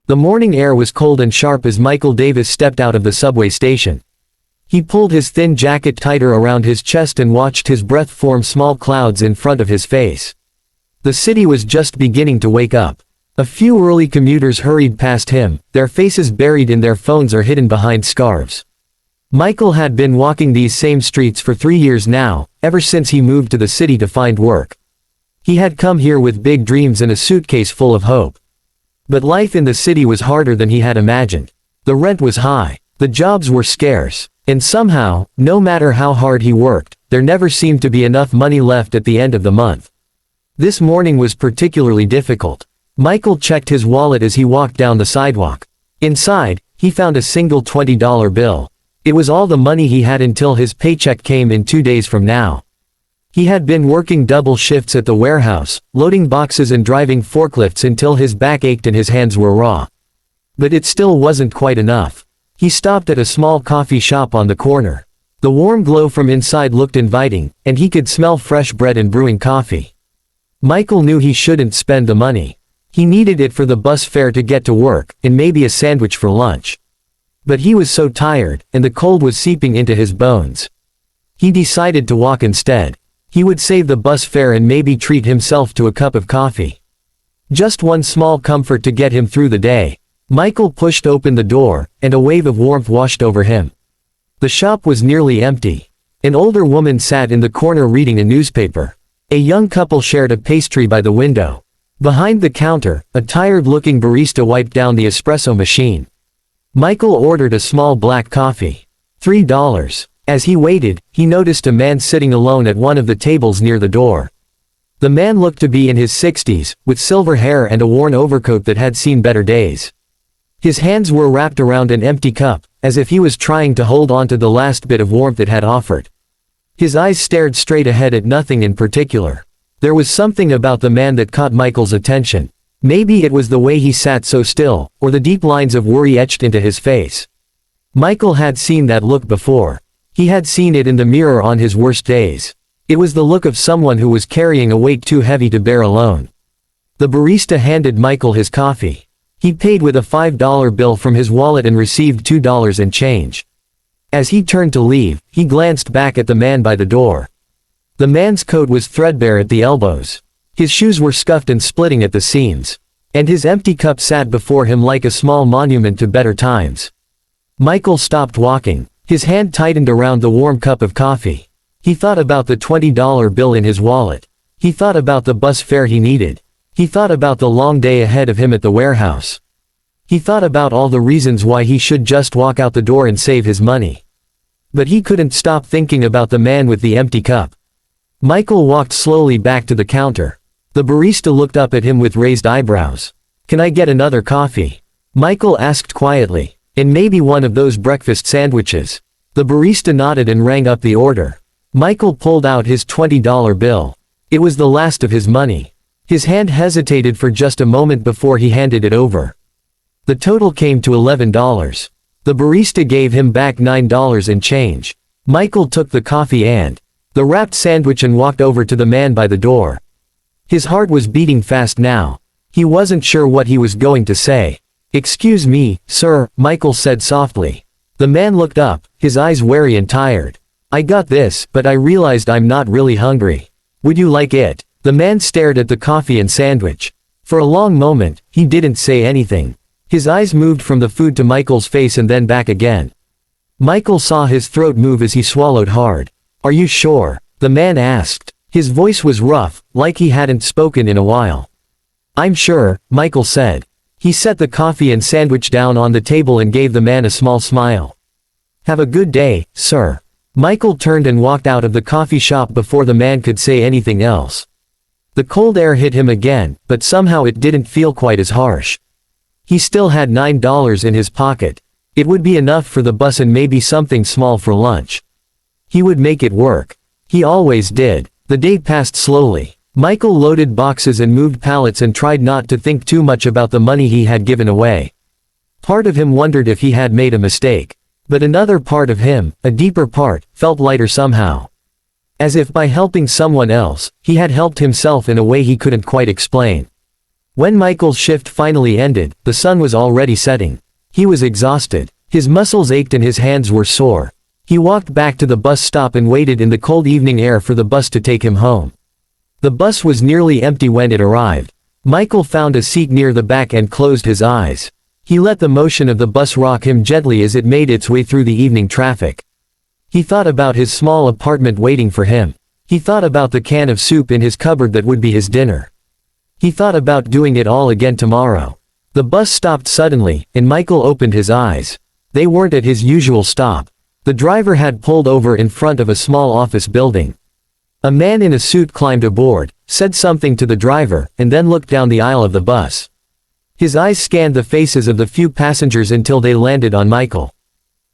The morning air was cold and sharp as Michael Davis stepped out of the subway station. He pulled his thin jacket tighter around his chest and watched his breath form small clouds in front of his face. The city was just beginning to wake up. A few early commuters hurried past him, their faces buried in their phones or hidden behind scarves. Michael had been walking these same streets for 3 years now, ever since he moved to the city to find work. He had come here with big dreams and a suitcase full of hope. But life in the city was harder than he had imagined. The rent was high, the jobs were scarce, and somehow, no matter how hard he worked, there never seemed to be enough money left at the end of the month. This morning was particularly difficult. Michael checked his wallet as he walked down the sidewalk. Inside, he found a single $20 bill. It was all the money he had until his paycheck came in 2 days from now. He had been working double shifts at the warehouse, loading boxes and driving forklifts until his back ached and his hands were raw. But it still wasn't quite enough. He stopped at a small coffee shop on the corner. The warm glow from inside looked inviting, and he could smell fresh bread and brewing coffee. Michael knew he shouldn't spend the money. He needed it for the bus fare to get to work, and maybe a sandwich for lunch. But he was so tired, and the cold was seeping into his bones. He decided to walk instead. He would save the bus fare and maybe treat himself to a cup of coffee. Just one small comfort to get him through the day. Michael pushed open the door, and a wave of warmth washed over him. The shop was nearly empty. An older woman sat in the corner reading a newspaper. A young couple shared a pastry by the window. Behind the counter, a tired-looking barista wiped down the espresso machine. Michael ordered a small black coffee. $3. As he waited, he noticed a man sitting alone at one of the tables near the door. The man looked to be in his 60s, with silver hair and a worn overcoat that had seen better days. His hands were wrapped around an empty cup, as if he was trying to hold on to the last bit of warmth it had offered. His eyes stared straight ahead at nothing in particular. There was something about the man that caught Michael's attention. Maybe it was the way he sat so still, or the deep lines of worry etched into his face. Michael had seen that look before. He had seen it in the mirror on his worst days. It was the look of someone who was carrying a weight too heavy to bear alone. The barista handed Michael his coffee. He paid with a $5 bill from his wallet and received $2 in change. As he turned to leave, he glanced back at the man by the door. The man's coat was threadbare at the elbows. His shoes were scuffed and splitting at the seams. And his empty cup sat before him like a small monument to better times. Michael stopped walking. His hand tightened around the warm cup of coffee. He thought about the $20 bill in his wallet. He thought about the bus fare he needed. He thought about the long day ahead of him at the warehouse. He thought about all the reasons why he should just walk out the door and save his money. But he couldn't stop thinking about the man with the empty cup. Michael walked slowly back to the counter. The barista looked up at him with raised eyebrows. "Can I get another coffee?" Michael asked quietly. "And maybe one of those breakfast sandwiches." The barista nodded and rang up the order. Michael pulled out his $20 bill. It was the last of his money. His hand hesitated for just a moment before he handed it over. The total came to $11. The barista gave him back $9 in change. Michael took the coffee and the wrapped sandwich and walked over to the man by the door. His heart was beating fast now. He wasn't sure what he was going to say. "Excuse me, sir," Michael said softly. The man looked up, his eyes wary and tired. "I got this, but I realized I'm not really hungry. Would you like it?" The man stared at the coffee and sandwich. For a long moment, he didn't say anything. His eyes moved from the food to Michael's face and then back again. Michael saw his throat move as he swallowed hard. "Are you sure?" the man asked. His voice was rough, like he hadn't spoken in a while. "I'm sure," Michael said. He set the coffee and sandwich down on the table and gave the man a small smile. "Have a good day, sir." Michael turned and walked out of the coffee shop before the man could say anything else. The cold air hit him again, but somehow it didn't feel quite as harsh. He still had $9 in his pocket. It would be enough for the bus and maybe something small for lunch. He would make it work. He always did. The day passed slowly. Michael loaded boxes and moved pallets and tried not to think too much about the money he had given away. Part of him wondered if he had made a mistake. But another part of him, a deeper part, felt lighter somehow. As if by helping someone else, he had helped himself in a way he couldn't quite explain. When Michael's shift finally ended, the sun was already setting. He was exhausted. His muscles ached and his hands were sore. He walked back to the bus stop and waited in the cold evening air for the bus to take him home. The bus was nearly empty when it arrived. Michael found a seat near the back and closed his eyes. He let the motion of the bus rock him gently as it made its way through the evening traffic. He thought about his small apartment waiting for him. He thought about the can of soup in his cupboard that would be his dinner. He thought about doing it all again tomorrow. The bus stopped suddenly, and Michael opened his eyes. They weren't at his usual stop. The driver had pulled over in front of a small office building. A man in a suit climbed aboard, said something to the driver, and then looked down the aisle of the bus. His eyes scanned the faces of the few passengers until they landed on Michael.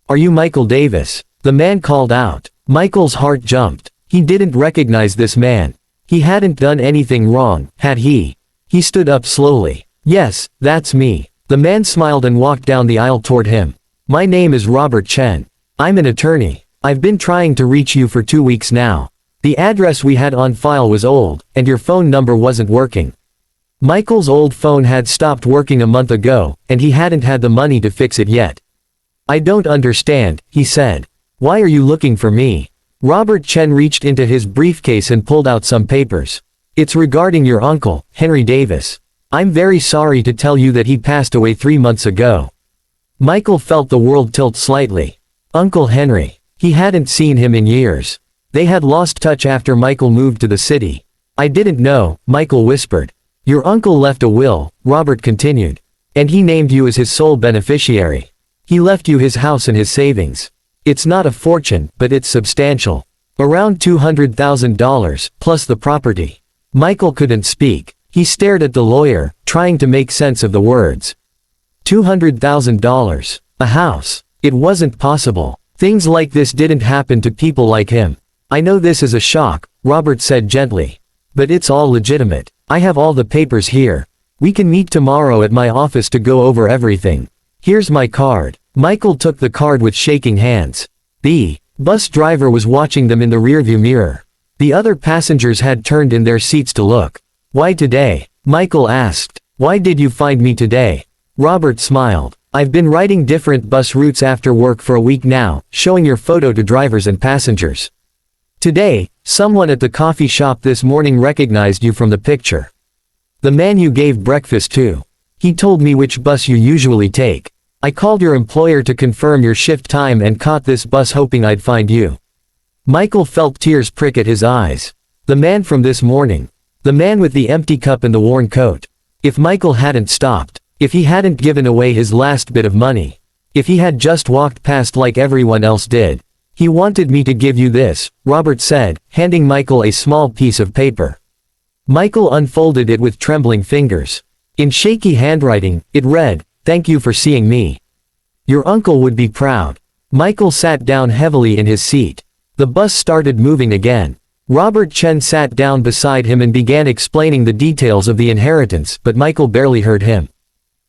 "Are you Michael Davis?" the man called out. Michael's heart jumped. He didn't recognize this man. He hadn't done anything wrong, had he? He stood up slowly. "Yes, that's me." The man smiled and walked down the aisle toward him. "My name is Robert Chen. I'm an attorney. I've been trying to reach you for 2 weeks now. The address we had on file was old, and your phone number wasn't working." Michael's old phone had stopped working a month ago, and he hadn't had the money to fix it yet. "I don't understand," he said. "Why are you looking for me?" Robert Chen reached into his briefcase and pulled out some papers. "It's regarding your uncle, Henry Davis. I'm very sorry to tell you that he passed away 3 months ago." Michael felt the world tilt slightly. Uncle Henry. He hadn't seen him in years. They had lost touch after Michael moved to the city. "I didn't know," Michael whispered. "Your uncle left a will," Robert continued. "And he named you as his sole beneficiary. He left you his house and his savings. It's not a fortune, but it's substantial. Around $200,000, plus the property." Michael couldn't speak. He stared at the lawyer, trying to make sense of the words. $200,000. A house. It wasn't possible. Things like this didn't happen to people like him. "I know this is a shock," Robert said gently. "But it's all legitimate. I have all the papers here. We can meet tomorrow at my office to go over everything. Here's my card." Michael took the card with shaking hands. The bus driver was watching them in the rearview mirror. The other passengers had turned in their seats to look. "Why today?" Michael asked. "Why did you find me today?" Robert smiled. "I've been writing different bus routes after work for a week now, showing your photo to drivers and passengers. Today, someone at the coffee shop this morning recognized you from the picture. The man you gave breakfast to. He told me which bus you usually take. I called your employer to confirm your shift time and caught this bus hoping I'd find you." Michael felt tears prick at his eyes. The man from this morning. The man with the empty cup and the worn coat. If Michael hadn't stopped. If he hadn't given away his last bit of money. If he had just walked past like everyone else did. "He wanted me to give you this," Robert said, handing Michael a small piece of paper. Michael unfolded it with trembling fingers. In shaky handwriting, it read, "Thank you for seeing me. Your uncle would be proud." Michael sat down heavily in his seat. The bus started moving again. Robert Chen sat down beside him and began explaining the details of the inheritance, but Michael barely heard him.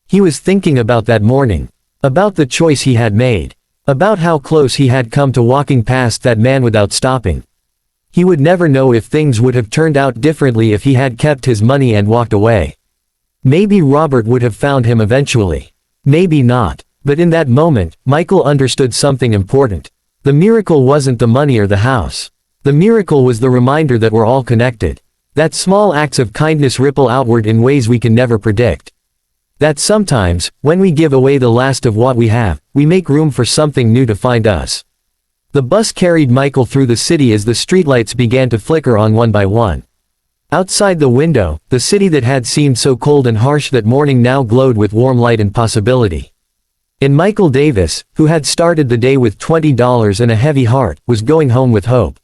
He was thinking about that morning. About the choice he had made. About how close he had come to walking past that man without stopping. He would never know if things would have turned out differently if he had kept his money and walked away. Maybe Robert would have found him eventually. Maybe not. But in that moment, Michael understood something important. The miracle wasn't the money or the house. The miracle was the reminder that we're all connected. That small acts of kindness ripple outward in ways we can never predict. That sometimes, when we give away the last of what we have, we make room for something new to find us. The bus carried Michael through the city as the streetlights began to flicker on one by one. Outside the window, the city that had seemed so cold and harsh that morning now glowed with warm light and possibility. And Michael Davis, who had started the day with $20 and a heavy heart, was going home with hope.